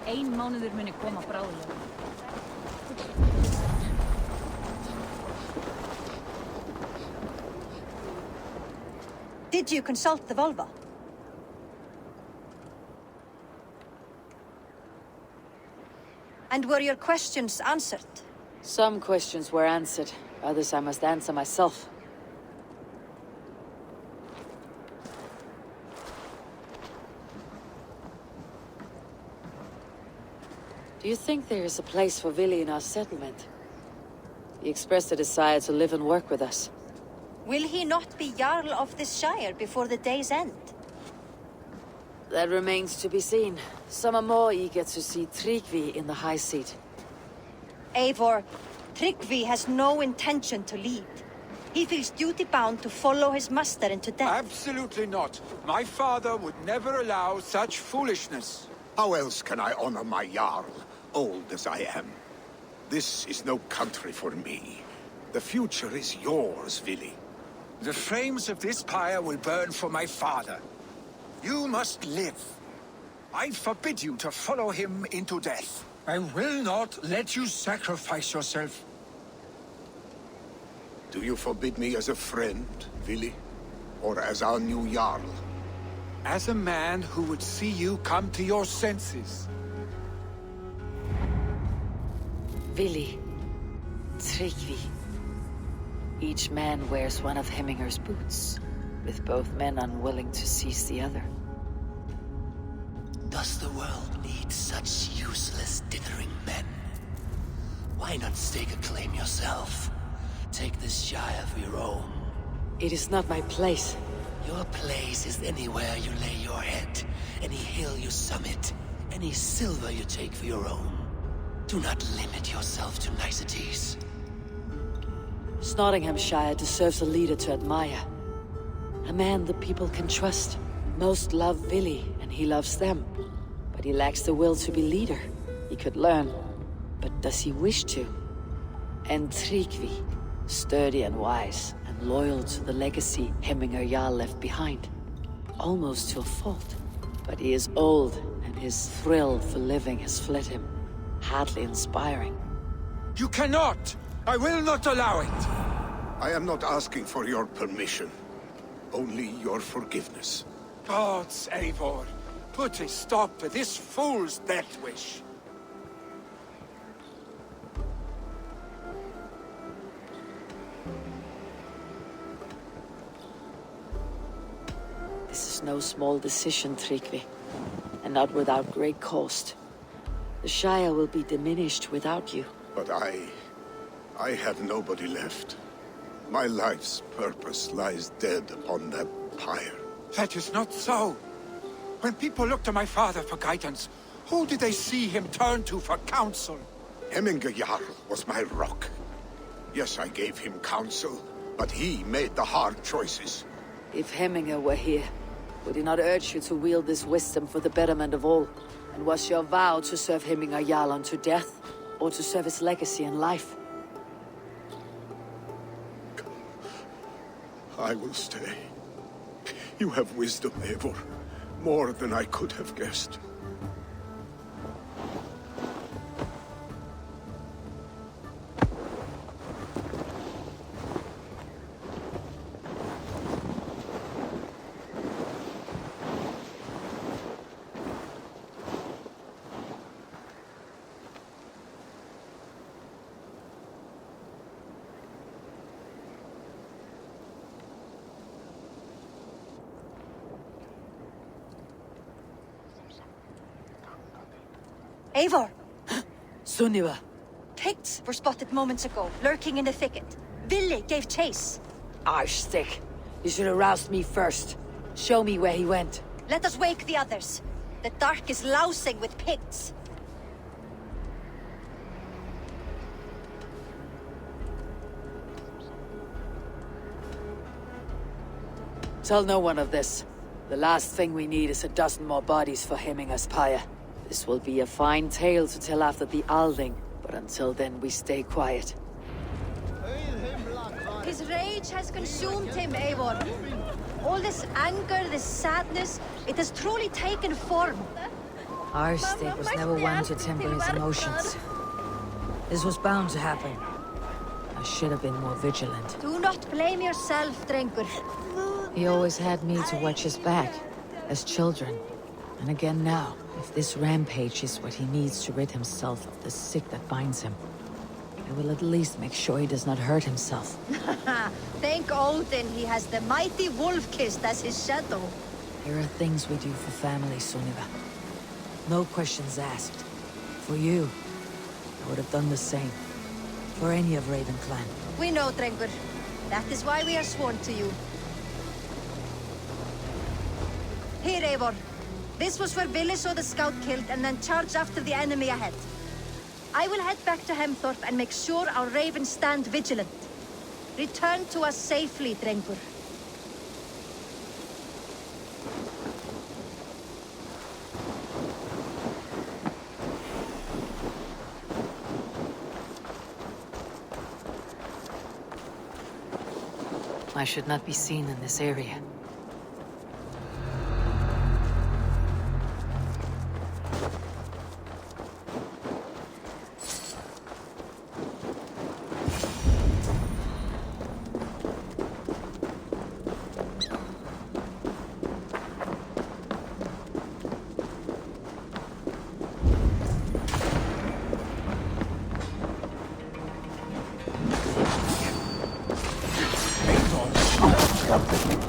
Ein mánuður muni koma bráðlega. Did you consult the Volva? And were your questions answered? Some questions were answered. Others I must answer myself. Do you think there is a place for Vili in our settlement? He expressed a desire to live and work with us. Will he not be Jarl of this shire before the day's end? That remains to be seen. Some are more eager to see Tryggvi in the high seat. Eivor, Tryggvi has no intention to lead. He feels duty-bound to follow his master into death. Absolutely not. My father would never allow such foolishness. How else can I honor my Jarl, old as I am? This is no country for me. The future is yours, Vili. The flames of this pyre will burn for my father. You must live. I forbid you to follow him into death. I will not let you sacrifice yourself. Do you forbid me as a friend, Vili? Or as our new Jarl? As a man who would see you come to your senses. Vili. Tryggvi. Each man wears one of Hemminger's boots, with both men unwilling to seize the other. Does the world need such useless, dithering men? Why not stake a claim yourself? Take this shire for your own. It is not my place. Your place is anywhere you lay your head, any hill you summit, any silver you take for your own. Do not limit yourself to niceties. Nottinghamshire deserves a leader to admire. A man the people can trust. Most love Vili, and he loves them. But he lacks the will to be leader. He could learn, but does he wish to? And Tryggvi, sturdy and wise, and loyal to the legacy Hemminger Jarl left behind. Almost to a fault. But he is old, and his thrill for living has fled him. Hardly inspiring. You cannot! I will not allow it! I am not asking for your permission. Only your forgiveness. Gods, Eivor, put a stop to this fool's death wish. This is no small decision, Tryggvi. And not without great cost. The Shire will be diminished without you. But I have nobody left. My life's purpose lies dead upon that pyre. That is not so. When people look to my father for guidance, who did they see him turn to for counsel? Hemminger Jarl was my rock. Yes, I gave him counsel, but he made the hard choices. If Hemminger were here, would he not urge you to wield this wisdom for the betterment of all? And was your vow to serve Hemminger Jarl unto death, or to serve his legacy in life? I will stay. You have wisdom, Eivor. More than I could have guessed. Eivor! Sunniva! Picts were spotted moments ago, lurking in the thicket. Vili gave chase. Arshstick! You should have roused me first. Show me where he went. Let us wake the others. The dark is lousing with Picts. Tell no one of this. The last thing we need is a dozen more bodies for Hemminger's pyre. This will be a fine tale to tell after the Alding, but until then we stay quiet. His rage has consumed him, Eivor. All this anger, this sadness, it has truly taken form. Arstig was never one to temper his emotions. This was bound to happen. I should have been more vigilant. Do not blame yourself, Drengur. He always had me to watch his back, as children. And again now, if this rampage is what he needs to rid himself of the sick that binds him, I will at least make sure he does not hurt himself. Thank Odin he has the mighty Wolf-Kissed as his shadow. There are things we do for family, Sunniva. No questions asked. For you, I would have done the same. For any of Raven clan. We know, Drengur. That is why we are sworn to you. Here, Eivor. This was where Vili saw the scout killed and then charged after the enemy ahead. I will head back to Hemthorpe and make sure our ravens stand vigilant. Return to us safely, Drengur. I should not be seen in this area.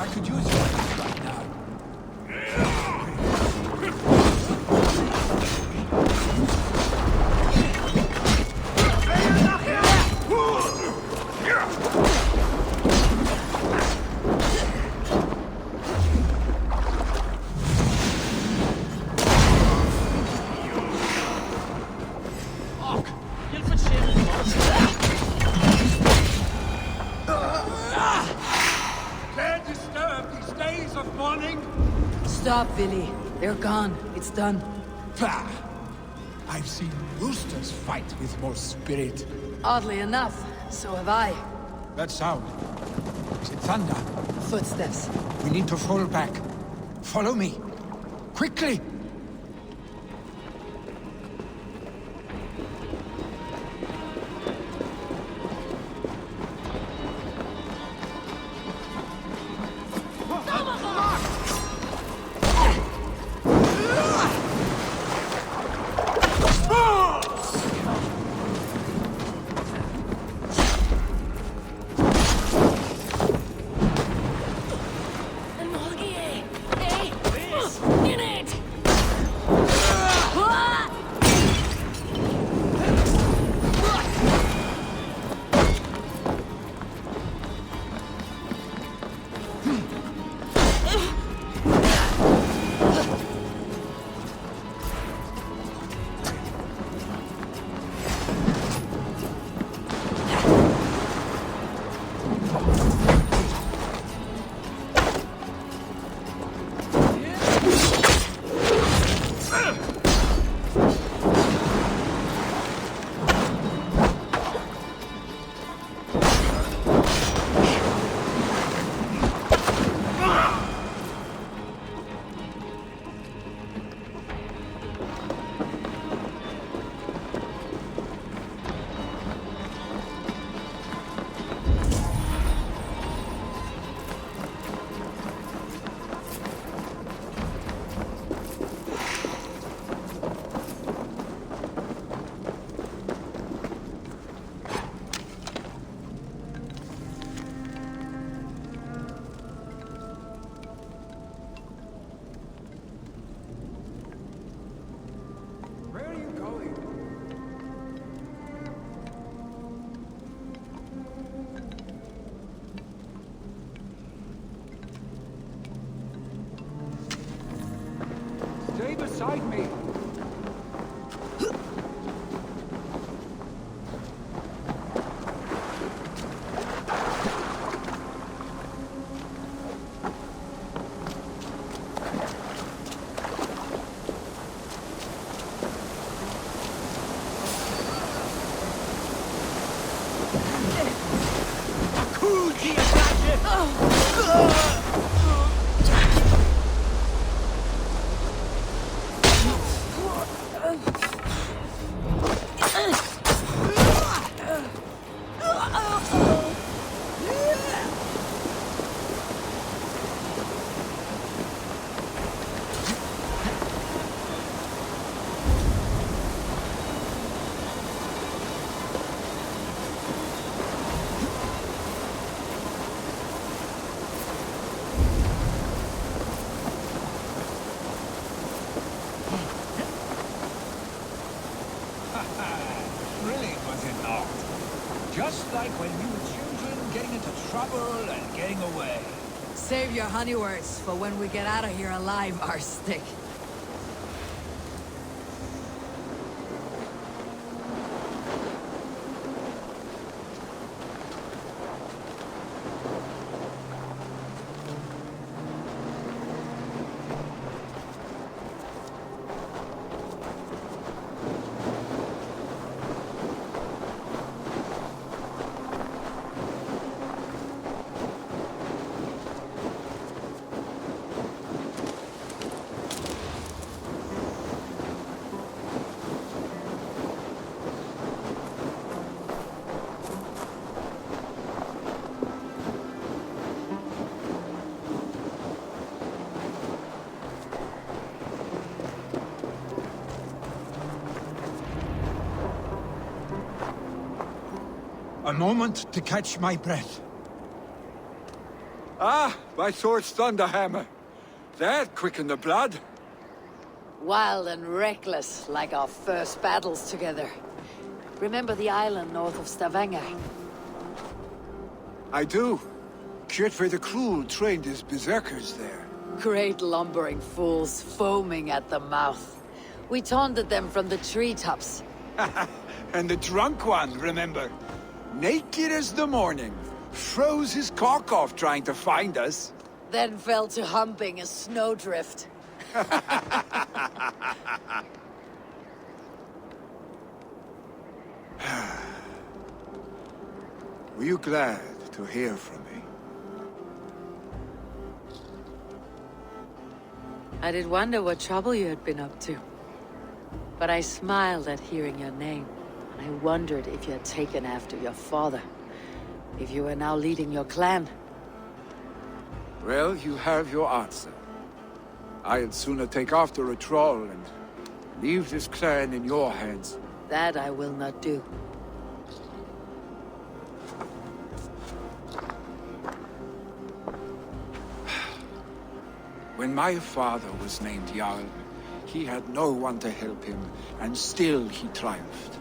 I could use your help right now. Can't disturb these days of mourning. Stop, Vili. They're gone. It's done. Bah! I've seen roosters fight with more spirit. Oddly enough, so have I. That sound. Is it thunder? Footsteps. We need to fall back. Follow me. Quickly! Stay beside me. Just like when you were children, getting into trouble and getting away. Save your honey words for when we get out of here alive, Arstick. A moment to catch my breath. Ah, my sword's thunderhammer. That quickened the blood. Wild and reckless, like our first battles together. Remember the island north of Stavanger? I do. Kjotve the Cruel trained his berserkers there. Great lumbering fools, foaming at the mouth. We taunted them from the treetops. And the drunk one, remember? Naked as the morning. Froze his cock off trying to find us. Then fell to humping a snowdrift. Were you glad to hear from me? I did wonder what trouble you had been up to. But I smiled at hearing your name. I wondered if you had taken after your father. If you were now leading your clan. Well, you have your answer. I'd sooner take after a troll and leave this clan in your hands. That I will not do. When my father was named Jarl, he had no one to help him, and still he triumphed.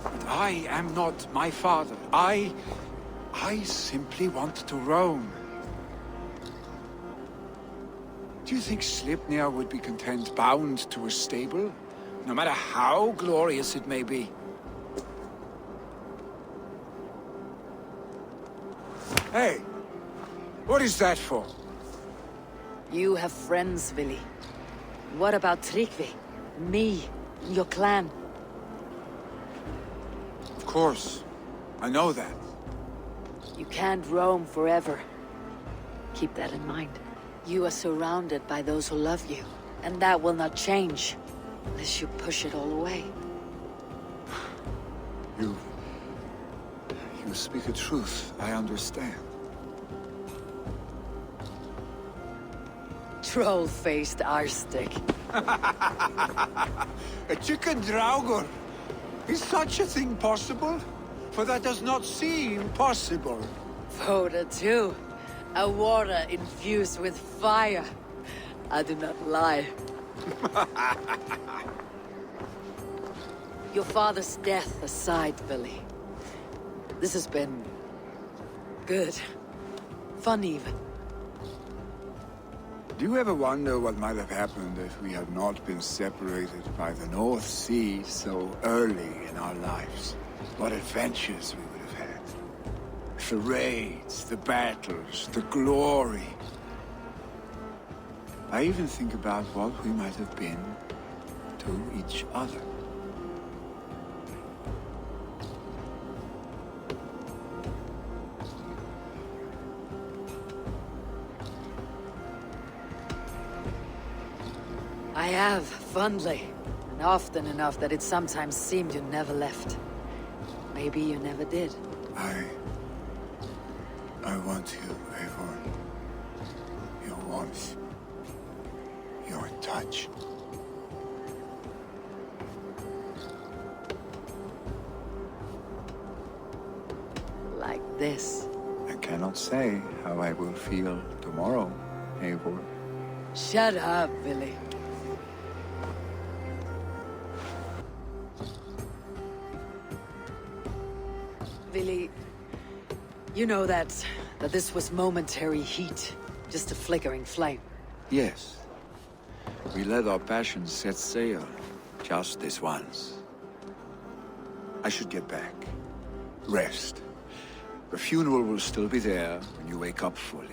But I am not my father. I simply want to roam. Do you think Sleipnir would be content bound to a stable? No matter how glorious it may be? Hey! What is that for? You have friends, Vili. What about Tryggvi? Me? Your clan? Of course. I know that. You can't roam forever. Keep that in mind. You are surrounded by those who love you, and that will not change unless you push it all away. You speak the truth. I understand. Troll-faced Arstick. A chicken Draugr! Is such a thing possible? For that does not seem possible. Voda too. A water infused with fire. I do not lie. Your father's death aside, Billy. This has been... good. Fun even. Do you ever wonder what might have happened if we had not been separated by the North Sea so early in our lives? What adventures we would have had. The raids, the battles, the glory. I even think about what we might have been to each other. I have, fondly. And often enough that it sometimes seemed you never left. Maybe you never did. I want you, Eivor. Your warmth. Your touch. Like this. I cannot say how I will feel tomorrow, Eivor. Shut up, Billy. Billy, you know that this was momentary heat, just a flickering flame. Yes. We let our passions set sail, just this once. I should get back. Rest. The funeral will still be there when you wake up fully.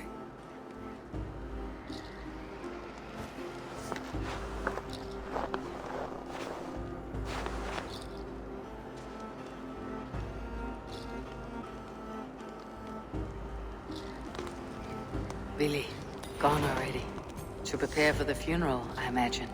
Billy, gone already. To prepare for the funeral, I imagine.